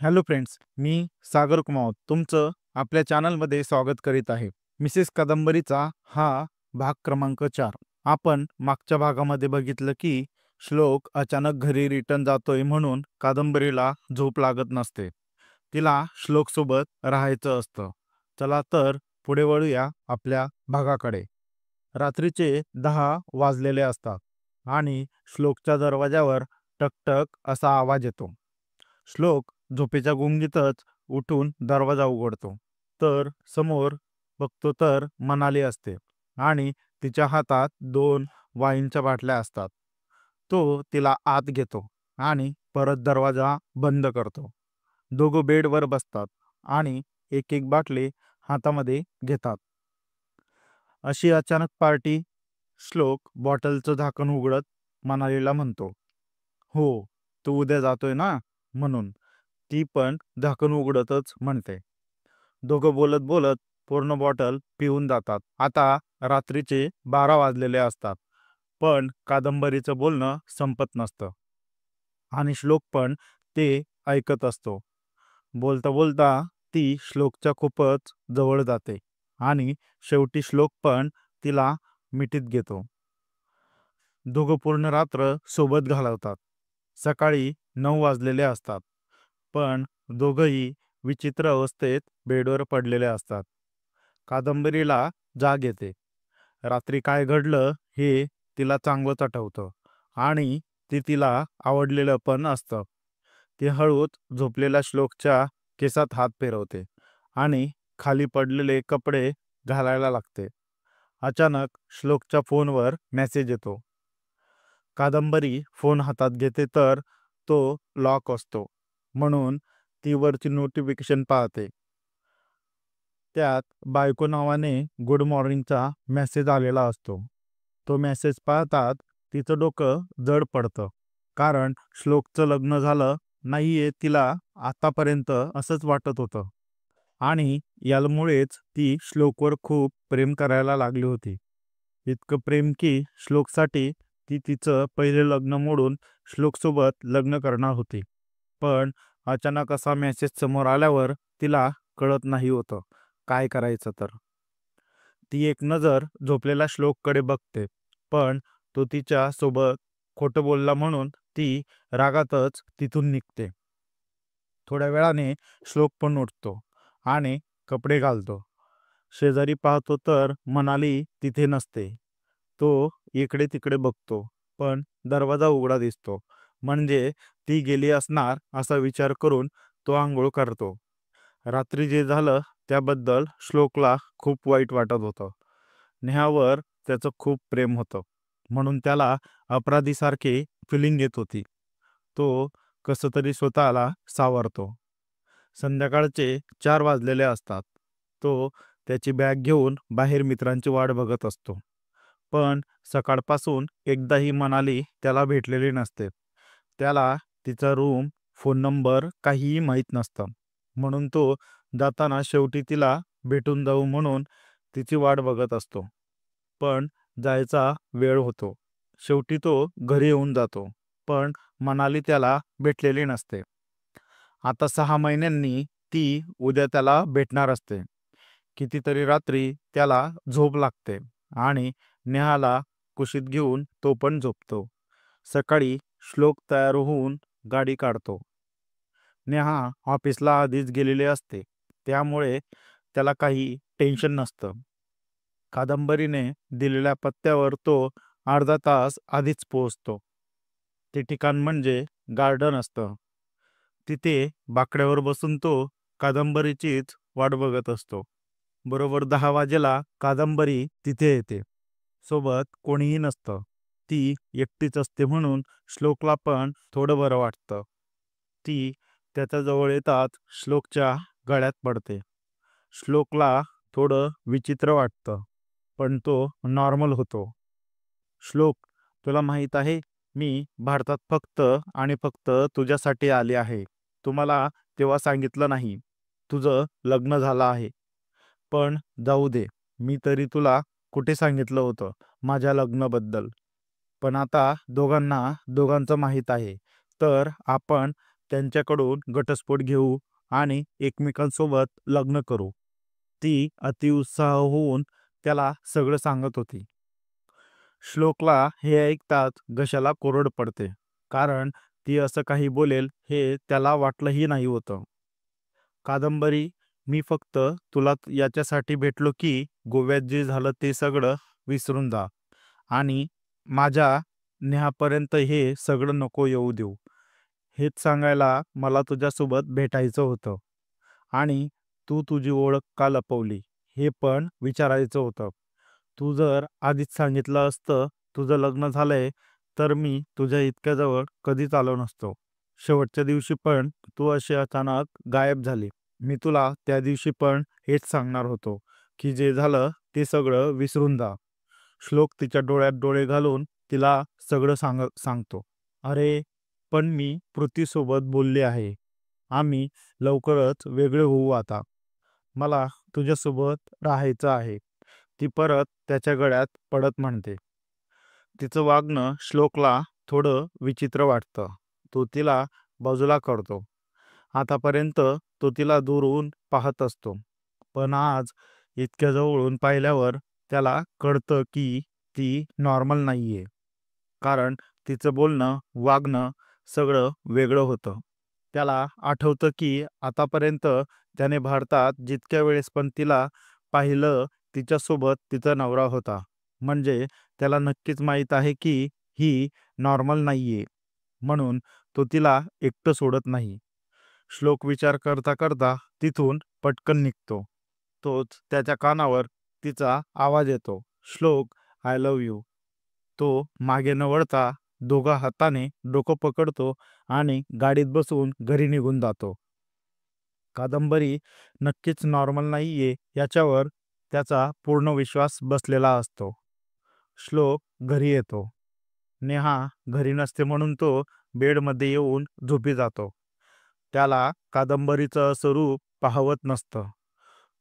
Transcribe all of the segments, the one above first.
Hello friends, मी सागर कुमावत तुमचं आपल्या चॅनलमध्ये स्वागत करीत आहे. मिसेस कादंबरीचा हा भाग क्रमांक 4. आपण मागच्या भागामध्ये बघितलं की श्लोक अचानक घरी रिटर्न जातोय म्हणून कादंबरीला झोप लागत नसते. तिला श्लोकसोबत राहायचं असतं. चला तर पुढे वळूया आपल्या भागाकडे. रात्रीचे 10 वाजलेले असतात आणि श्लोकच्या दरवाजावर टकटक असा आवाज येतो. श्लोक झोपेच्या गुंगीतच उठून दरवाजा उघडतो. तर समोर बघतो तर मनाली असते आणि तिच्या हातात 2 वाईनच्या बाटल्या असतात. तो तिला आत घेतो आणि परत दरवाजा बंद करतो. दोघं बेडवर बसतात आणि एक एक बाटली हातामध्ये घेतात. अशी अचानक पार्टी. श्लोक बॉटलचं झाकण उघडत मनालीला म्हणतो, "हो, तू उद्या जातोय ना म्हणून." ती पण झाकण उघडतच म्हणते. दोघं बोलत बोलत पूर्ण बॉटल पिऊन जातात. आता रात्रीचे 12 वाजलेले असतात. पण कादंबरीचं बोलणं संपत नसतं आणि श्लोक पण ते ऐकत असतो. बोलता बोलता ती श्लोकच्या खूपच जवळ जाते आणि शेवटी श्लोक पण तिला मिठीत घेतो. दोघं पूर्ण रात्र सोबत घालवतात. सकाळी 9 वाजलेले असतात. पण दोघंही विचित्र अवस्थेत बेडवर पडलेले असतात. कादंबरीला जाग येते. रात्री काय घडलं हे तिला चांगलंच आठवतं आणि ती तिला आवडलेलं पण असतं. ती हळूच झोपलेल्या श्लोकच्या केसात हात फिरवते आणि खाली पडलेले कपडे घालायला लागते. अचानक श्लोकच्या फोनवर मेसेज येतो. कादंबरी फोन हातात घेते तर तो लॉक असतो म्हणून ती वरची नोटिफिकेशन पाहते. त्यात बायको नावाने गुड मॉर्निंगचा मेसेज आलेला असतो. तो मेसेज पाहतात तिचं डोकं जड पडतं. कारण श्लोकचं लग्न झालं नाहीये तिला आतापर्यंत असंच वाटत होतं आणि यामुळेच ती श्लोकवर खूप प्रेम करायला लागली होती. इतकं प्रेम की श्लोकसाठी ती तिचं पहिले लग्न मोडून श्लोकसोबत लग्न करणार होती. पण अचानक असा मेसेज समोर आल्यावर तिला कळत नाही होतं काय करायचं तर. ती एक नजर झोपलेल्या श्लोककडे बघते, पण तो तिच्या सोबत खोटं बोलला म्हणून ती रागातच तिथून निघते. थोड्या वेळाने श्लोक पण उठतो आणि कपडे घालतो. शेजारी पाहतो तर मनाली तिथे नसते. तो इकडे तिकडे बघतो, पण दरवाजा उघडा दिसतो. म्हणजे ती गेली असणार असा विचार करून तो अंघोळ करतो. रात्री जे झालं त्याबद्दल श्लोकला खूप वाईट वाटत होतं. नेहावर त्याचं खूप प्रेम होतं म्हणून त्याला अपराधीसारखी फिलिंग येत होती. तो कसं तरी स्वतःला सावरतो. संध्याकाळचे 4 वाजलेले असतात. तो त्याची बॅग घेऊन बाहेर मित्रांची वाट बघत असतो. पण सकाळपासून एकदाही मनाली त्याला भेटलेली नसते. त्याला तिचा रूम, फोन नंबर काहीही माहीत नसतं. म्हणून तो जाताना शेवटी तिला भेटून जाऊ म्हणून तिची वाट बघत असतो. पण जायचा वेळ होतो. शेवटी तो घरी येऊन जातो. पण मनाली त्याला भेटलेली नसते. आता 6 महिन्यांनी ती उद्या त्याला भेटणार असते. कितीतरी रात्री त्याला झोप लागते आणि नेहाला कुशीत घेऊन तो पण झोपतो. सकाळी श्लोक तयार होऊन गाडी काढतो. नेहा ऑफिसला आधीच गेलेली असते, त्यामुळे त्याला काही टेन्शन नसतं. कादंबरीने दिलेल्या पत्त्यावर तो अर्धा तास आधीच पोहोचतो. ते ठिकाण म्हणजे गार्डन असतं. तिथे बाकड्यावर बसून तो कादंबरीचीच वाट बघत असतो. बरोबर 10 वाजेला कादंबरी तिथे येते. सोबत कोणीही नसतं. ती एकटीच असते म्हणून श्लोकला पण थोडं बरं वाटतं. ती त्याच्याजवळ येताच श्लोकच्या गळ्यात पडते. श्लोकला थोडं विचित्र वाटतं, पण तो नॉर्मल होतो. "श्लोक, तुला माहीत आहे, मी भारतात फक्त आणि फक्त तुझ्यासाठी आले आहे. तू मला तेव्हा सांगितलं नाही. तुझं लग्न झालं आहे. पण जाऊ दे, मी तरी तुला कुठे सांगितलं होतं माझ्या लग्नाबद्दल. पण आता दोघांचं माहीत आहे. तर आपण त्यांच्याकडून घटस्फोट घेऊ आणि एकमेकांसोबत लग्न करू. ती अतिउत्साह होऊन त्याला सगळं सांगत होती. श्लोकला हे ऐकताच घशाला कोरड पडते, कारण ती असं काही बोलेल हे त्याला वाटलंही नाही होतं. कादंबरी, मी फक्त तुला याच्यासाठी भेटलो की गोव्यात जे झालं ते सगळं विसरून जा आणि माझ्या नेहापर्यंत हे सगळं नको येऊ देऊ. हेच सांगायला मला तुझ्यासोबत भेटायचं होतं आणि तू तुझी ओळख का लपवली हे पण विचारायचं होतं. तू जर आधीच सांगितलं असतं तुझं लग्न झालंय तर मी तुझ्या इतक्या जवळ कधीच आलो नसतो. शेवटच्या दिवशी पण तू अशी अचानक गायब झाली. मी तुला त्या दिवशी पण हेच सांगणार होतो की जे झालं ते सगळं विसरून जा. श्लोक तिच्या डोळ्यात डोळे घालून तिला सगळं सांगतो. अरे, पण मी पृथ्वीसोबत बोलले आहे. आम्ही लवकरच वेगळे होऊ आता. मला तुझ्यासोबत राहायचं आहे. ती परत त्याच्या गळ्यात पडत म्हणते. तिचं वागणं श्लोकला थोडं विचित्र वाटतं. तो तिला बाजूला करतो. आतापर्यंत तो तिला दुरून पाहत असतो, पण आज इतक्या जवळून पाहिल्यावर त्याला कळतं की ती नॉर्मल नाहीये. कारण तिचं बोलणं, वागणं सगळं वेगळं होतं. त्याला आठवतं की आतापर्यंत त्याने भारतात जितक्या वेळेस पण तिला पाहिलं तिच्यासोबत तिचा नवरा होता. म्हणजे त्याला नक्कीच माहीत आहे की ही नॉर्मल नाहीये, म्हणून तो तिला एकटं सोडत नाही. श्लोक विचार करता करता तिथून पटकन निघतो. तोच त्याच्या कानावर तिचा आवाज येतो, श्लोक, आय लव्ह यू. तो मागे न वळता दोघा हाताने डोकं पकडतो आणि गाडीत बसून घरी निघून जातो. कादंबरी नक्कीच नॉर्मल नाहीये याच्यावर त्याचा पूर्ण विश्वास बसलेला असतो. श्लोक घरी येतो. नेहा घरी नसते म्हणून तो बेडमध्ये येऊन झोपी जातो. त्याला कादंबरीचं स्वरूप पाहवत नसतं.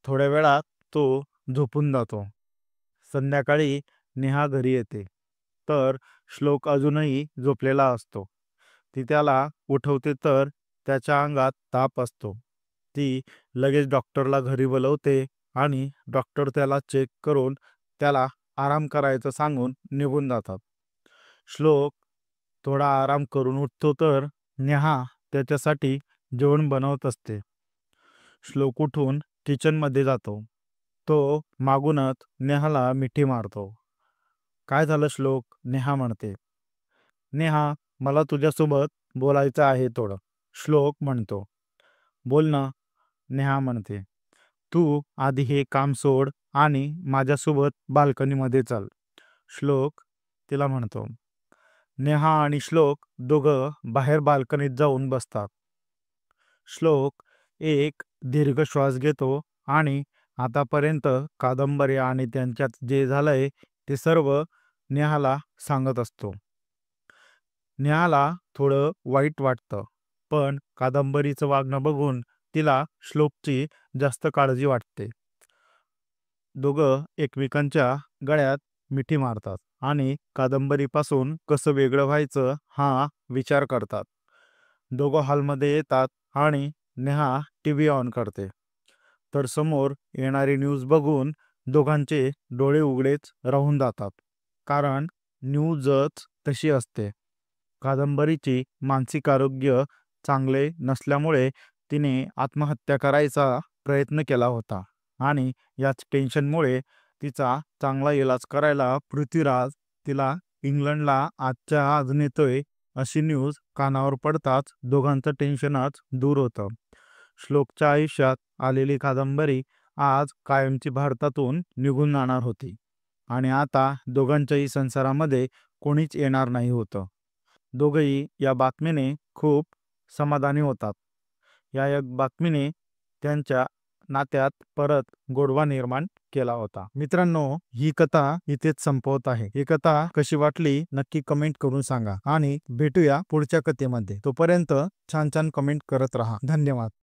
थोड्या वेळात तो झोपून जातो. संध्याकाळी नेहा घरी येते तर श्लोक अजूनही झोपलेला असतो. ती त्याला उठवते तर त्याच्या अंगात ताप असतो. ती लगेच डॉक्टरला घरी बोलवते आणि डॉक्टर त्याला चेक करून त्याला आराम करायचं सांगून निघून जातात. श्लोक थोडा आराम करून उठतो तर नेहा त्याच्यासाठी जेवण बनवत असते. श्लोक उठून किचनमध्ये जातो. तो मागूनच नेहाला मिठी मारतो. काय झालं श्लोक, नेहा म्हणते. नेहा, मला तुझ्यासोबत बोलायचं आहे थोडं, श्लोक म्हणतो. बोल ना, नेहा म्हणते. तू आधी हे काम सोड आणि माझ्यासोबत बाल्कनीमध्ये चल, श्लोक तिला म्हणतो. नेहा आणि श्लोक दोघं बाहेर बाल्कनीत जाऊन बसतात. श्लोक एक दीर्घ श्वास घेतो आणि आतापर्यंत कादंबरी आणि त्यांच्यात जे झालंय ते सर्व नेहाला सांगत असतो. नेहाला थोडं वाईट वाटतं, पण कादंबरीचं वागणं बघून तिला श्लोकची जास्त काळजी वाटते. दोघं एकमेकांच्या गळ्यात मिठी मारतात आणि कादंबरीपासून कसं वेगळं व्हायचं हा विचार करतात. दोघं हॉलमध्ये येतात आणि नेहा टीव्ही ऑन करते. तर समोर येणारी न्यूज बघून दोघांचे डोळे उघडेच राहून जातात, कारण न्यूजच तशी असते. कादंबरीची मानसिक आरोग्य चांगले नसल्यामुळे तिने आत्महत्या करायचा प्रयत्न केला होता आणि याच टेन्शनमुळे तिचा चांगला इलाज करायला पृथ्वीराज तिला इंग्लंडला आजच्या आज नेतोय अशी न्यूज कानावर पडताच दोघांचं टेन्शनच दूर होतं. श्लोकच्या आयुष्यात आलेली कादंबरी आज कायमची भारतातून निघून जाणार होती आणि आता दोघांच्याही संसारामध्ये कोणीच येणार नाही होतं. दोघंही या बातमीने खूप समाधानी होतात. या एक बातमीने त्यांच्या नात्यात परत गोडवा निर्माण केला होता. मित्रांनो, ही कथा इथेच संपवत आहे. ही कथा कशी वाटली नक्की कमेंट करून सांगा आणि भेटूया पुढच्या कथेमध्ये. तोपर्यंत छान छान कमेंट करत राहा. धन्यवाद.